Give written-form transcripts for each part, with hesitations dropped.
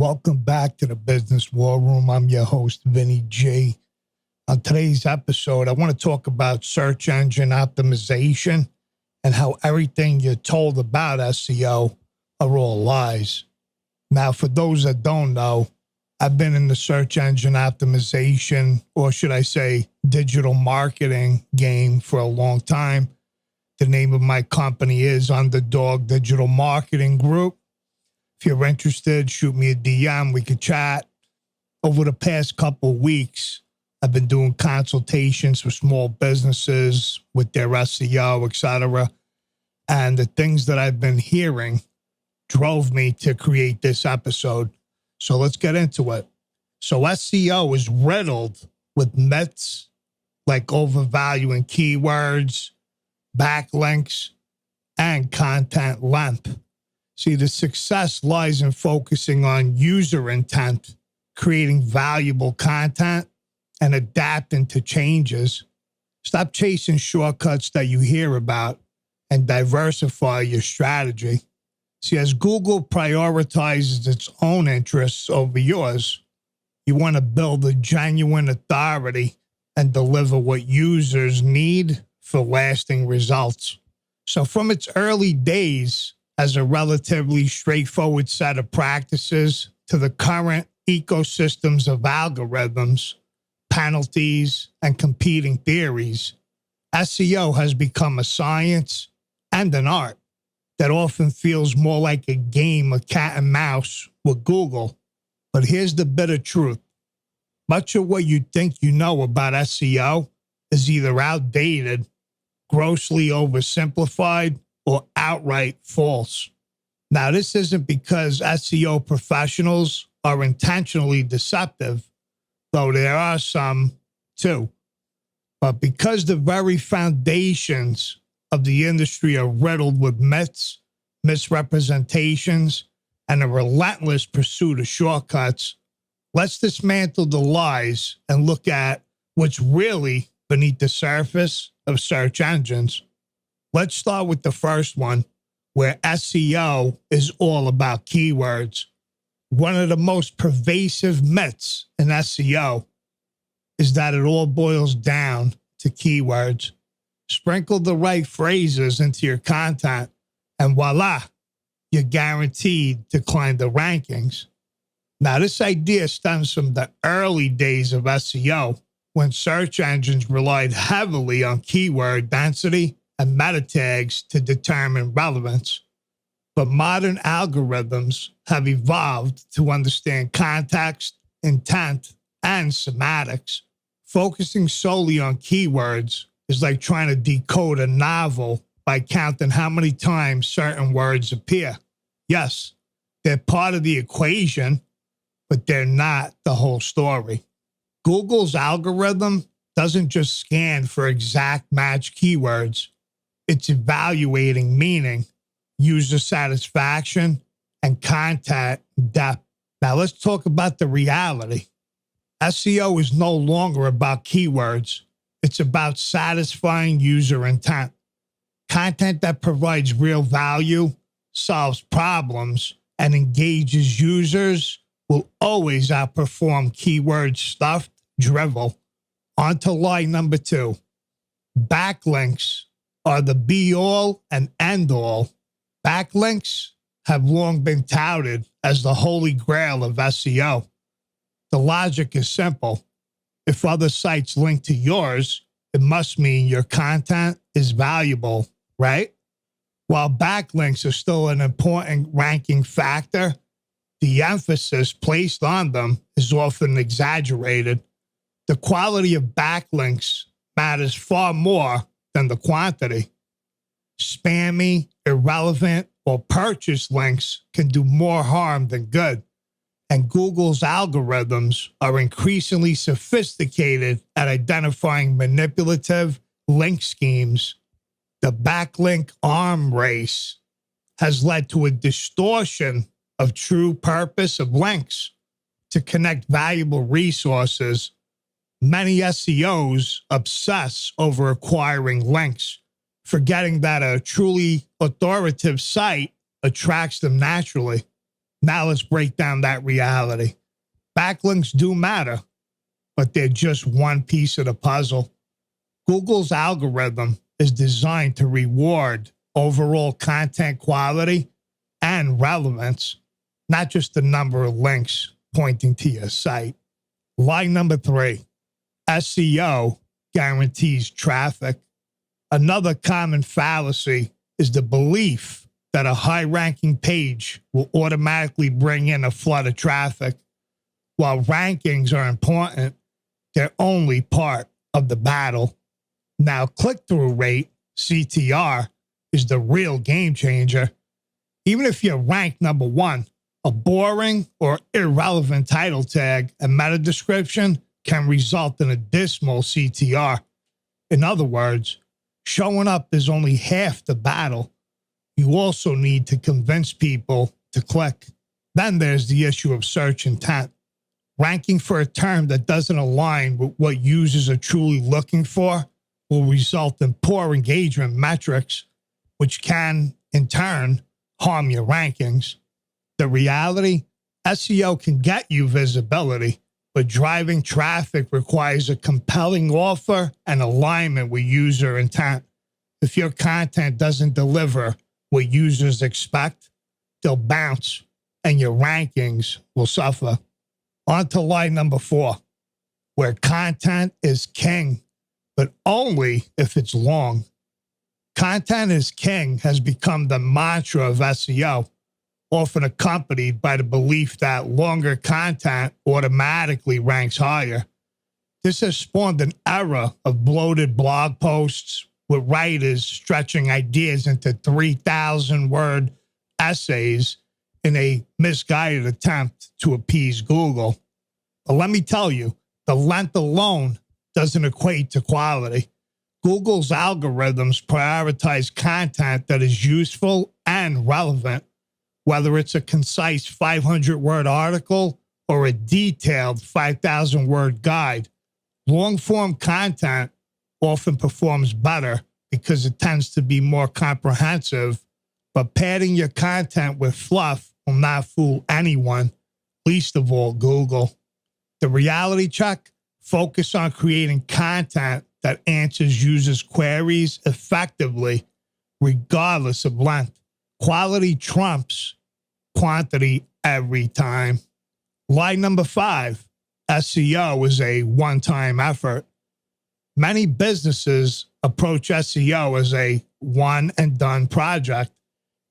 Welcome back to the Business War Room. I'm your host, Vinny G. On today's episode, I want to talk about search engine optimization and how everything you're told about SEO are all lies. Now, for those that don't know, I've been in the search engine optimization, or should I say digital marketing game for a long time. The name of my company is Underdog Digital Marketing Group. If you're interested, shoot me a DM. We could chat. Over the past couple of weeks, I've been doing consultations for small businesses with their SEO, etc. And the things that I've been hearing drove me to create this episode. So let's get into it. So SEO is riddled with myths like overvaluing keywords, backlinks, and content length. See, the success lies in focusing on user intent, creating valuable content, and adapting to changes. Stop chasing shortcuts that you hear about and diversify your strategy. See, as Google prioritizes its own interests over yours, you want to build a genuine authority and deliver what users need for lasting results. So from its early days as a relatively straightforward set of practices to the current ecosystems of algorithms, penalties, and competing theories, SEO has become a science and an art that often feels more like a game of cat and mouse with Google. But here's the bitter truth. Much of what you think you know about SEO is either outdated, grossly oversimplified, or outright false. Now, this isn't because SEO professionals are intentionally deceptive, though there are some too, but because the very foundations of the industry are riddled with myths, misrepresentations, and a relentless pursuit of shortcuts, let's dismantle the lies and look at what's really beneath the surface of search engines. Let's start with the first one, where SEO is all about keywords. One of the most pervasive myths in SEO is that it all boils down to keywords. Sprinkle the right phrases into your content, and voila, you're guaranteed to climb the rankings. Now, this idea stems from the early days of SEO, when search engines relied heavily on keyword density and meta tags to determine relevance. But modern algorithms have evolved to understand context, intent, and semantics. Focusing solely on keywords is like trying to decode a novel by counting how many times certain words appear. Yes, they're part of the equation, but they're not the whole story. Google's algorithm doesn't just scan for exact match keywords. It's evaluating meaning, user satisfaction, and content depth. Now let's talk about the reality. SEO is no longer about keywords. It's about satisfying user intent. Content that provides real value, solves problems, and engages users will always outperform keyword-stuffed drivel. On to lie number 2. Backlinks are the be-all and end-all. Backlinks have long been touted as the holy grail of SEO. The logic is simple. If other sites link to yours, it must mean your content is valuable, right? While backlinks are still an important ranking factor, the emphasis placed on them is often exaggerated. The quality of backlinks matters far more than the quantity. Spammy, irrelevant, or purchase links can do more harm than good. And Google's algorithms are increasingly sophisticated at identifying manipulative link schemes. The backlink arm race has led to a distortion of true purpose of links to connect valuable resources. Many SEOs obsess over acquiring links, forgetting that a truly authoritative site attracts them naturally. Now let's break down that reality. Backlinks do matter, but they're just one piece of the puzzle. Google's algorithm is designed to reward overall content quality and relevance, not just the number of links pointing to your site. Lie number 3, SEO guarantees traffic. Another common fallacy is the belief that a high-ranking page will automatically bring in a flood of traffic. While rankings are important, they're only part of the battle. Now, click-through rate, CTR, is the real game changer. Even if you're ranked number 1, a boring or irrelevant title tag and meta description can result in a dismal CTR. In other words, showing up is only half the battle. You also need to convince people to click. Then there's the issue of search intent. Ranking for a term that doesn't align with what users are truly looking for will result in poor engagement metrics, which can, in turn, harm your rankings. The reality, SEO can get you visibility, but driving traffic requires a compelling offer and alignment with user intent. If your content doesn't deliver what users expect, they'll bounce and your rankings will suffer. On to lie number 4, where content is king, but only if it's long. Content is king has become the mantra of SEO, often accompanied by the belief that longer content automatically ranks higher. This has spawned an era of bloated blog posts with writers stretching ideas into 3,000-word essays in a misguided attempt to appease Google. But let me tell you, the length alone doesn't equate to quality. Google's algorithms prioritize content that is useful and relevant, whether it's a concise 500-word article or a detailed 5,000-word guide. Long-form content often performs better because it tends to be more comprehensive, but padding your content with fluff will not fool anyone, least of all Google. The reality check: focus on creating content that answers users' queries effectively, regardless of length. Quality trumps quantity every time. Lie number 5, SEO is a one-time effort. Many businesses approach SEO as a one-and-done project.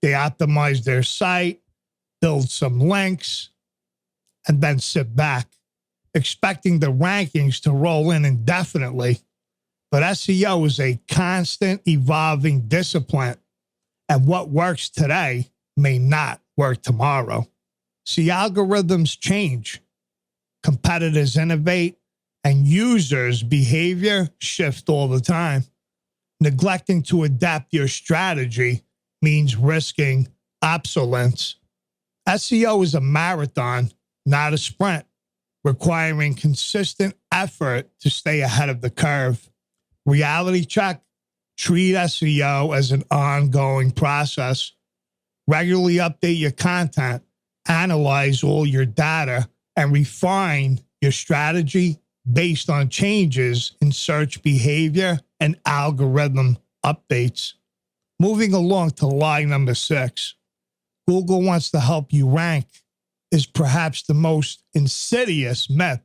They optimize their site, build some links, and then sit back, expecting the rankings to roll in indefinitely. But SEO is a constant evolving discipline, and what works today may not work tomorrow. See, algorithms change, competitors innovate, and users' behavior shift all the time. Neglecting to adapt your strategy means risking obsolescence. SEO is a marathon, not a sprint, requiring consistent effort to stay ahead of the curve. Reality check: treat SEO as an ongoing process. Regularly update your content, analyze all your data, and refine your strategy based on changes in search behavior and algorithm updates. Moving along to lie number 6, Google wants to help you rank is perhaps the most insidious myth,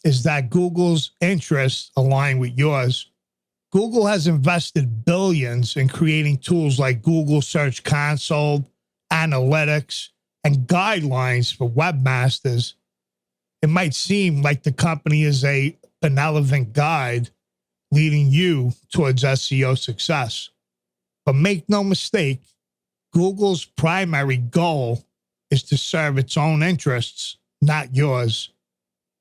is that Google's interests align with yours. Google has invested billions in creating tools like Google Search Console, analytics, and guidelines for webmasters. It might seem like the company is a benevolent guide leading you towards SEO success. But make no mistake, Google's primary goal is to serve its own interests, not yours.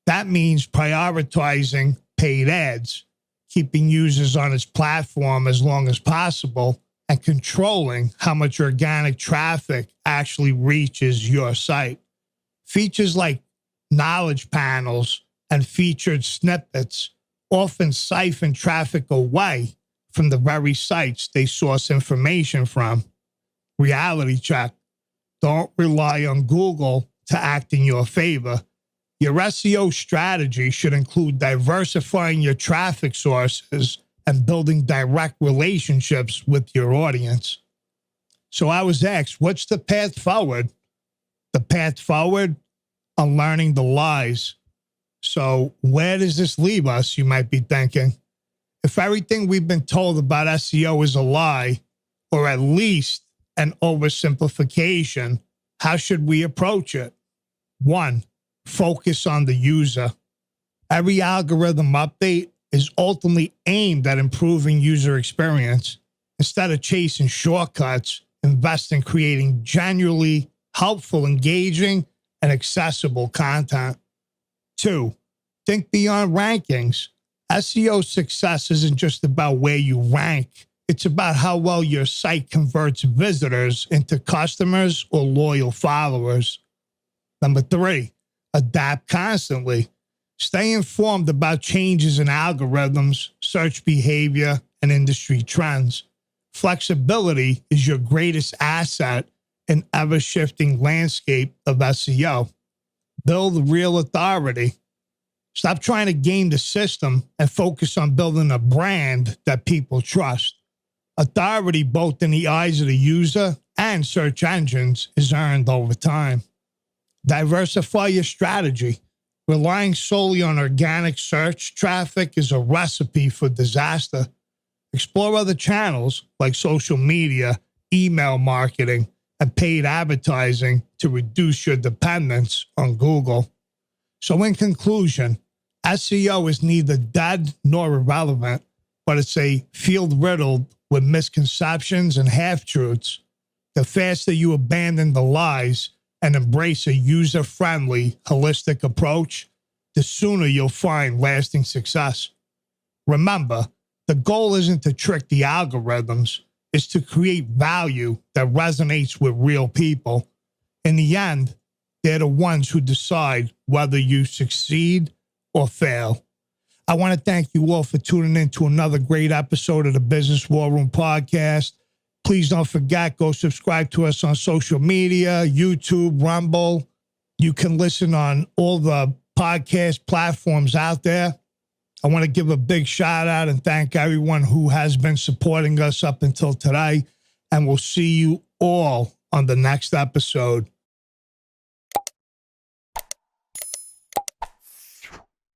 That means prioritizing paid ads, keeping users on its platform as long as possible, and controlling how much organic traffic actually reaches your site. Features like knowledge panels and featured snippets often siphon traffic away from the very sites they source information from. Reality check: Don't rely on Google to act in your favor. Your SEO strategy should include diversifying your traffic sources and building direct relationships with your audience. So I was asked, what's the path forward? The path forward? Unlearning the lies. So where does this leave us, you might be thinking? If everything we've been told about SEO is a lie, or at least an oversimplification, how should we approach it? 1, focus on the user. Every algorithm update is ultimately aimed at improving user experience. Instead of chasing shortcuts, invest in creating genuinely helpful, engaging, and accessible content. 2, think beyond rankings. SEO success isn't just about where you rank. It's about how well your site converts visitors into customers or loyal followers. Number 3, adapt constantly. Stay informed about changes in algorithms, search behavior, and industry trends. Flexibility is your greatest asset in ever-shifting landscape of SEO. Build real authority. Stop trying to game the system and focus on building a brand that people trust. Authority, both in the eyes of the user and search engines, is earned over time. Diversify your strategy. Relying solely on organic search traffic is a recipe for disaster. Explore other channels like social media, email marketing, and paid advertising to reduce your dependence on Google. So in conclusion, SEO is neither dead nor irrelevant, but it's a field riddled with misconceptions and half-truths. The faster you abandon the lies and embrace a user-friendly, holistic approach, the sooner you'll find lasting success. Remember, the goal isn't to trick the algorithms, it's to create value that resonates with real people. In the end, they're the ones who decide whether you succeed or fail. I want to thank you all for tuning in to another great episode of the Business Warroom Podcast. Please don't forget, go subscribe to us on social media, YouTube, Rumble. You can listen on all the podcast platforms out there. I want to give a big shout out and thank everyone who has been supporting us up until today. And we'll see you all on the next episode.